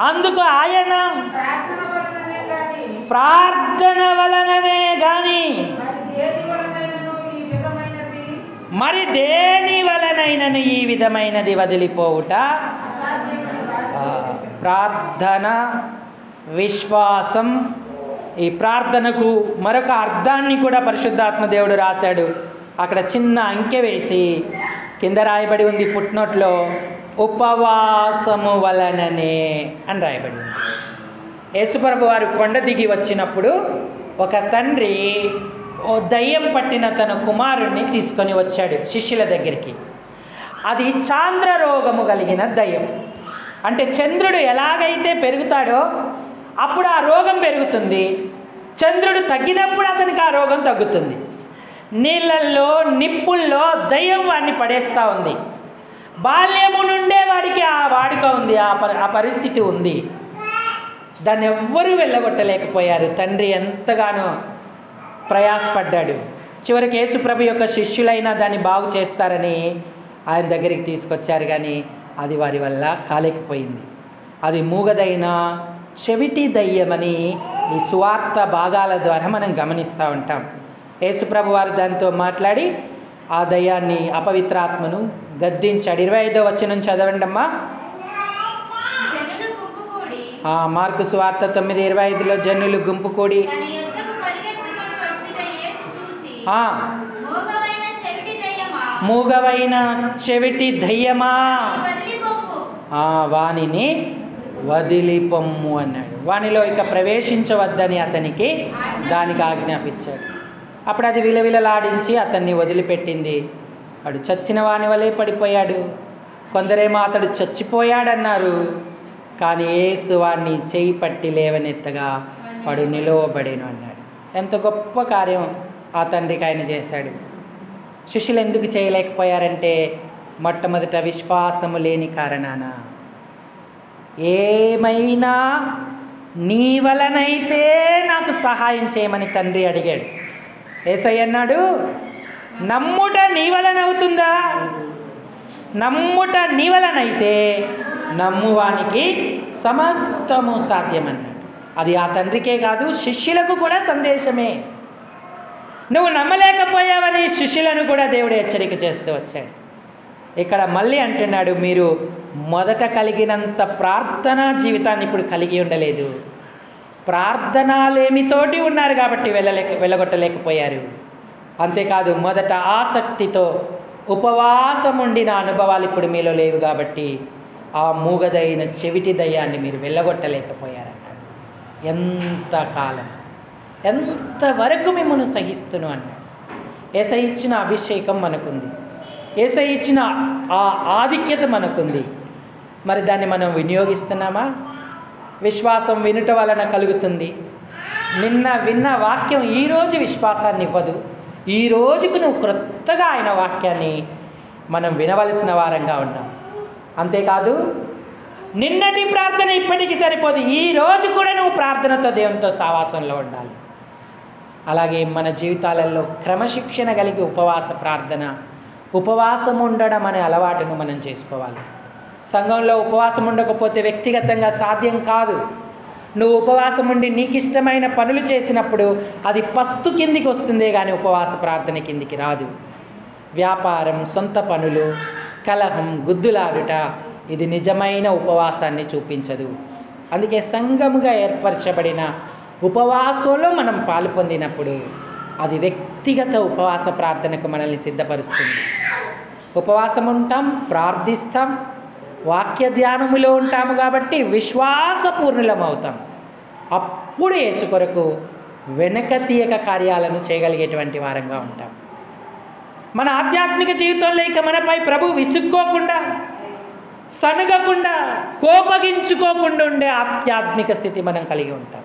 అందుకు ఆయన ప్రార్థన వలననే గాని మరి దేని వలనైనను ఈ విధమైనది వదిలిపోవుట. ప్రార్థన, విశ్వాసం. ఈ ప్రార్థనకు మరొక అర్థాన్ని కూడా పరిశుద్ధాత్మ దేవుడు రాశాడు. అక్కడ చిన్న అంకె వేసి కింద రాయబడి ఉంది ఫుట్నోట్లో, ఉపవాసము వలననే అని రాయబడి ఉంది. యేసుప్రభు వారు కొండ దిగి వచ్చినప్పుడు ఒక తండ్రి ఓ దయ్యం పట్టిన తన కుమారుణ్ణి తీసుకొని వచ్చాడు శిష్యుల దగ్గరికి. అది చాంద్ర రోగము కలిగిన దయ్యం. అంటే చంద్రుడు ఎలాగైతే పెరుగుతాడో అప్పుడు ఆ రోగం పెరుగుతుంది, చంద్రుడు తగ్గినప్పుడు అతనికి ఆ రోగం తగ్గుతుంది. నీళ్ళల్లో, నిప్పుల్లో దయ్యం వాడిని పడేస్తూ ఉంది. బాల్యము నుండే వాడికి ఆ వాడుక ఉంది, ఆ పరిస్థితి ఉంది. దాన్ని ఎవ్వరూ వెళ్ళగొట్టలేకపోయారు. తండ్రి ఎంతగానో ప్రయాసపడ్డాడు. చివరికి యేసుప్రభు యొక్క శిష్యులైనా దాన్ని బాగు చేస్తారని ఆయన దగ్గరికి తీసుకొచ్చారు, కానీ అది వారి వల్ల కాలేకపోయింది. అది మూగదైన చెవిటి దయ్యమని ఈ సువార్త భాగాల ద్వారా మనం గమనిస్తూ ఉంటాం. యేసుప్రభు వారు దానితో మాట్లాడి ఆ దయ్యాన్ని, అపవిత్రాత్మను గద్దించాడు. 25వ వచనం చదవండి అమ్మా. మార్కు సువార్త 9:25లో జనులు గుంపు కూడి మూగవైన చెవిటి దయ్యమా వానిని వదిలిపొమ్ము అన్నాడు. వానిలో ఇక ప్రవేశించవద్దని అతనికి దానికి ఆజ్ఞాపించాడు. అప్పుడు అది విలవిలలాడించి అతన్ని వదిలిపెట్టింది. వాడు చచ్చిన వాని వలె పడిపోయాడు. కొందరేమో అతడు చచ్చిపోయాడన్నారు, కానీ యేసు వాడిని చేయి పట్టి లేవనెత్తగా వాడు నిలువబడేను అన్నాడు. ఎంత గొప్ప కార్యం ఆ తండ్రికి ఆయన చేశాడు. శిష్యులు ఎందుకు చేయలేకపోయారంటే మొట్టమొదట విశ్వాసము లేని కారణాన. ఏమైనా నీ వలనైతే నాకు సహాయం చేయమని తండ్రి అడిగాడు. యేసయ్య అన్నాడు, నమ్ముట నీ వలన అవుతుందా? నమ్ముట నీ వలనైతే నమ్మువానికి సమస్తము సాధ్యమన్నాడు. అది ఆ తండ్రికే కాదు, శిష్యులకు కూడా సందేశమే. నువ్వు నమ్మలేకపోయావని శిష్యులను కూడా దేవుడు హెచ్చరిక చేస్తూ వచ్చాడు. ఇక్కడ మళ్ళీ అంటున్నాడు, మీరు మొదట కలిగినంత ప్రార్థనా జీవితాన్ని ఇప్పుడు కలిగి ఉండలేదు. ప్రార్థనలేమితోటి ఉన్నారు కాబట్టి వెళ్ళగొట్టలేకపోయారు. అంతేకాదు మొదట ఆసక్తితో ఉపవాసం ఉండిన అనుభవాలు ఇప్పుడు మీలో లేవు కాబట్టి ఆ మూగదైన చెవిటి దయ్యాన్ని మీరు వెళ్ళగొట్టలేకపోయారన్నాడు. ఎంతకాలం, ఎంతవరకు మిమ్మల్ని సహిస్తును అన్నాడు. యేసయ్య ఇచ్చిన అభిషేకం మనకుంది, యేసయ్య ఇచ్చిన ఆ ఆధిక్యత మనకుంది. మరి దాన్ని మనం వినియోగిస్తున్నామా? విశ్వాసం వినుట వలన కలుగుతుంది. నిన్న విన్న వాక్యం ఈరోజు విశ్వాసాన్ని ఇవ్వదు. ఈ రోజుకు నువ్వు క్రొత్తగా ఆయన వాక్యాన్ని మనం వినవలసిన వారంగా ఉన్నాం. అంతేకాదు నిన్నటి ప్రార్థన ఇప్పటికీ సరిపోదు, ఈ రోజు కూడా నువ్వు ప్రార్థనతో దేవునితో సావాసంలో ఉండాలి. అలాగే మన జీవితాలలో క్రమశిక్షణ కలిగి ఉపవాస ప్రార్థన, ఉపవాసం ఉండడం అనే అలవాటును మనం చేసుకోవాలి. సంఘంలో ఉపవాసం ఉండకపోతే వ్యక్తిగతంగా సాధ్యం కాదు. నువ్వు ఉపవాసం ఉండి నీకు ఇష్టమైన పనులు చేసినప్పుడు అది పస్తు కిందికి వస్తుందే కానీ ఉపవాస ప్రార్థన కిందికి రాదు. వ్యాపారం, సొంత పనులు, కలహం, గుద్దులాడుట ఇది నిజమైన ఉపవాసాన్ని చూపించదు. అందుకే సంఘముగా ఏర్పరచబడిన ఉపవాసంలో మనం పాలు పొందినప్పుడు అది వ్యక్తిగత ఉపవాస ప్రార్థనకు మనల్ని సిద్ధపరుస్తుంది. ఉపవాసం ఉంటాం, ప్రార్థిస్తాం, వాక్య ధ్యానములో ఉంటాము కాబట్టి విశ్వాసపూర్ణులం అవుతాం. అప్పుడు యేసు కొరకు వెనక తీయక కార్యాలను చేయగలిగేటువంటి వారంగా ఉంటాం. మన ఆధ్యాత్మిక జీవితంలో ఇక మనపై ప్రభు విసుక్కోకుండా, సనగకుండా, కోపగించుకోకుండా ఉండే ఆధ్యాత్మిక స్థితి మనం కలిగి ఉంటాం.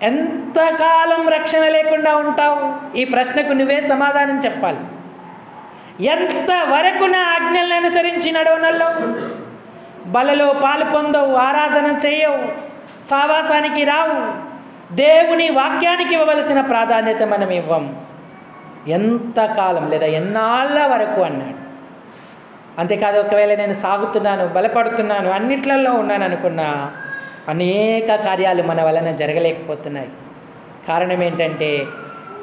ఎంతకాలం రక్షణ లేకుండా ఉంటావు? ఈ ప్రశ్నకు నువ్వే సమాధానం చెప్పాలి. ఎంతవరకు నా ఆజ్ఞలను అనుసరించి నడవనల్లో? బలలో పాలు పొందవు, ఆరాధన చేయవు, సావాసానికి రావు, దేవుని వాక్యానికి ఇవ్వవలసిన ప్రాధాన్యత మనం ఇవ్వం. ఎంతకాలం లేదా ఎన్నాళ్ళ వరకు అన్నాడు. అంతేకాదు ఒకవేళ నేను సాగుతున్నాను, బలపడుతున్నాను, అన్నిట్లలో ఉన్నాను అనుకున్నా అనేక కార్యాలు మన వలన జరగలేకపోతున్నాయి. కారణం ఏంటంటే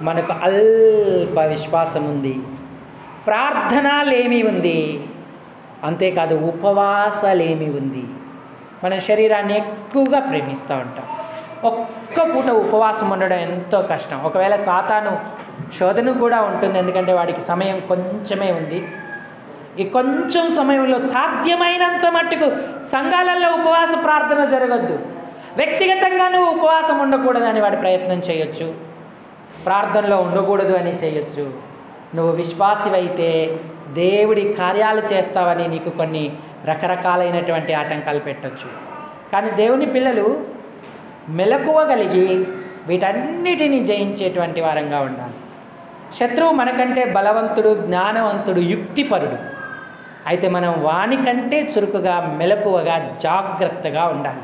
మనకు అల్ప విశ్వాసం ఉంది, ప్రార్థనలేమి ఉంది, అంతేకాదు ఉపవాసాలేమి ఉంది. మన శరీరాన్ని ఎక్కువగా ప్రేమిస్తూ ఉంటాం. ఒక్క పూట ఉపవాసం ఉండడం ఎంతో కష్టం. ఒకవేళ సాతాను శోధన కూడా ఉంటుంది, ఎందుకంటే వాడికి సమయం కొంచెమే ఉంది. ఈ కొంచెం సమయంలో సాధ్యమైనంత మట్టుకు సంఘాలలో ఉపవాస ప్రార్థన జరగద్దు. వ్యక్తిగతంగా నువ్వు ఉపవాసం ఉండకూడదని వాడి ప్రయత్నం చేయొచ్చు, ప్రార్థనలో ఉండకూడదు అని చేయొచ్చు. నువ్వు విశ్వాసివైతే దేవుడి కార్యాలు చేస్తావని నీకు కొన్ని రకరకాలైనటువంటి ఆటంకాలు పెట్టవచ్చు. కానీ దేవుని పిల్లలు మెలకువగలిగి వీటన్నిటినీ జయించేటువంటి వారంగా ఉండాలి. శత్రువు మనకంటే బలవంతుడు, జ్ఞానవంతుడు, యుక్తిపరుడు. అయితే మనం వానికంటే చురుకుగా, మెలకువగా, జాగ్రత్తగా ఉండాలి.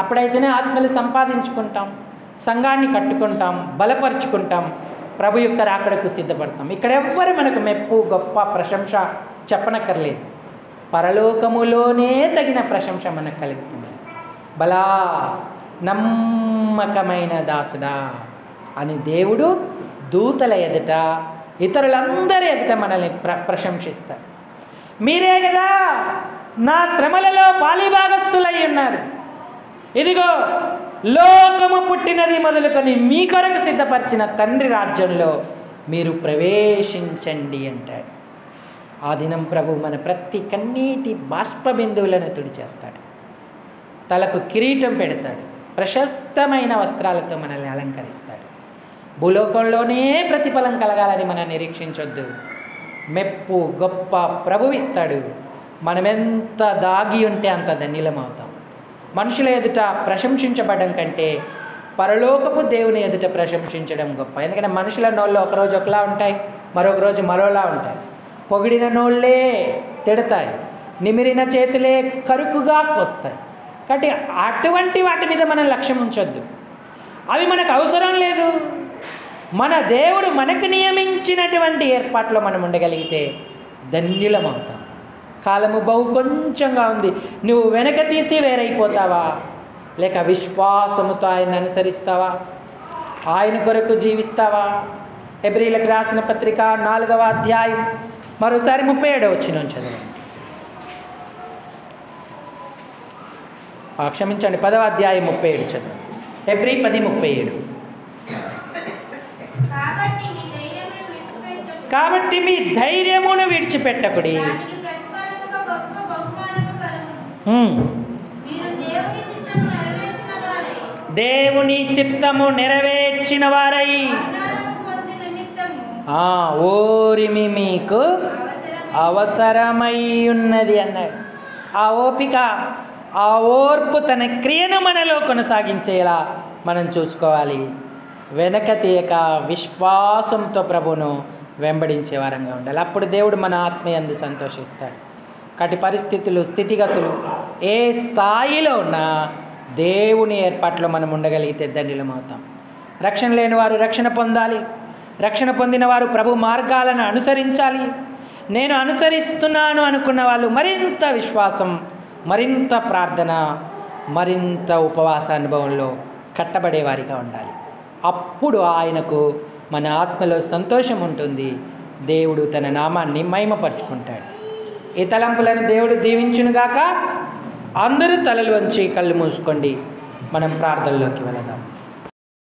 అప్పుడైతేనే ఆత్మలు సంపాదించుకుంటాం, సంఘాన్ని కట్టుకుంటాం, బలపరుచుకుంటాం, ప్రభు యొక్క రాకడకు సిద్ధపడతాం. ఇక్కడ ఎవ్వరు మనకు మెప్పు, గొప్ప ప్రశంస చెప్పనక్కర్లేదు. పరలోకములోనే తగిన ప్రశంస మనకు కలుగుతుంది. బలా నమ్మకమైన దాసుడా అని దేవుడు దూతల ఎదుట, ఇతరులందరి ఎదుట మనల్ని ప్రశంసిస్తాడు. మీరే కదా నా శ్రమలలో పాలిభాగస్తులై ఉన్నారు, ఇదిగో లోకము పుట్టినది మొదలుకొని మీ కొరకు సిద్ధపరిచిన తండ్రి రాజ్యంలో మీరు ప్రవేశించండి అంటాడు. ఆ దినం ప్రభు మన ప్రతి కన్నీటి బాష్ప బిందువులను తుడిచేస్తాడు, తలకు కిరీటం పెడతాడు, ప్రశస్తమైన వస్త్రాలతో మనల్ని అలంకరిస్తాడు. భూలోకంలోనే ప్రతిఫలం కలగాలని మనం నిరీక్షించొద్దు. మెప్పు, గొప్ప ప్రభువు ఇస్తాడు. మనమెంత దాగి ఉంటే అంత ధన్యులం అవుతాం. మనుషుల ఎదుట ప్రశంసించబడడం కంటే పరలోకపు దేవుని ఎదుట ప్రశంసించడం గొప్ప. ఎందుకంటే మనుషుల నోళ్ళు ఒకరోజు ఒకలా ఉంటాయి, మరొక రోజు మరోలా ఉంటాయి. పొగిడిన నోళ్ళే తిడతాయి, నిమిరిన చేతులే కరుకుగా వస్తాయి. కాబట్టి అటువంటి వాటి మీద మనం లక్ష్యం ఉంచొద్దు. అవి మనకు అవసరం లేదు. మన దేవుడు మనకు నియమించినటువంటి ఏర్పాట్లో మనం ఉండగలిగితే ధన్యులం అవుతాం. కాలము బహు కొంచెంగా ఉంది. నువ్వు వెనక తీసి వేరైపోతావా, లేక విశ్వాసముతో ఆయన అనుసరిస్తావా, ఆయన కొరకు జీవిస్తావా? హెబ్రీలకు రాసిన పత్రిక 4వ అధ్యాయం మరోసారి 37వ వచనం చదవండి. క్షమించండి, 10వ అధ్యాయం 37 చదవండి. హెబ్రీ 10:37. కాబట్టి మీ ధైర్యమును విడిచిపెట్టకుడి, దేవుని చిత్తము నెరవేర్చిన వారై ఓరిమి మీకు అవసరమై ఉన్నది అన్నాడు. ఆ ఓపిక, ఆ ఓర్పు తన క్రియను మనలో కొనసాగించేలా మనం చూసుకోవాలి. వెనక తీయక విశ్వాసంతో ప్రభువును వెంబడించే వారంగా ఉండాలి. అప్పుడు దేవుడు మన ఆత్మయందు సంతోషిస్తాడు. కటి పరిస్థితులు, స్థితిగతులు ఏ స్థాయిలో ఉన్నా దేవుని ఏర్పాట్లో మనం ఉండగలిగితే ధన్యులం అవుతాం. రక్షణ లేని వారు రక్షణ పొందాలి. రక్షణ పొందిన వారు ప్రభు మార్గాలను అనుసరించాలి. నేను అనుసరిస్తున్నాను అనుకున్న వాళ్ళు మరింత విశ్వాసం, మరింత ప్రార్థన, మరింత ఉపవాస అనుభవంలో కట్టబడేవారిగా ఉండాలి. అప్పుడు ఆయనకు మన ఆత్మలో సంతోషం ఉంటుంది. దేవుడు తన నామాన్ని మహిమపరుచుకుంటాడు. ఈ తలంపులను దేవుడు దీవించునుగాక. అందరూ తలలు వంచి కళ్ళు మూసుకోండి. మనం ప్రార్థనలోకి వెళదాం.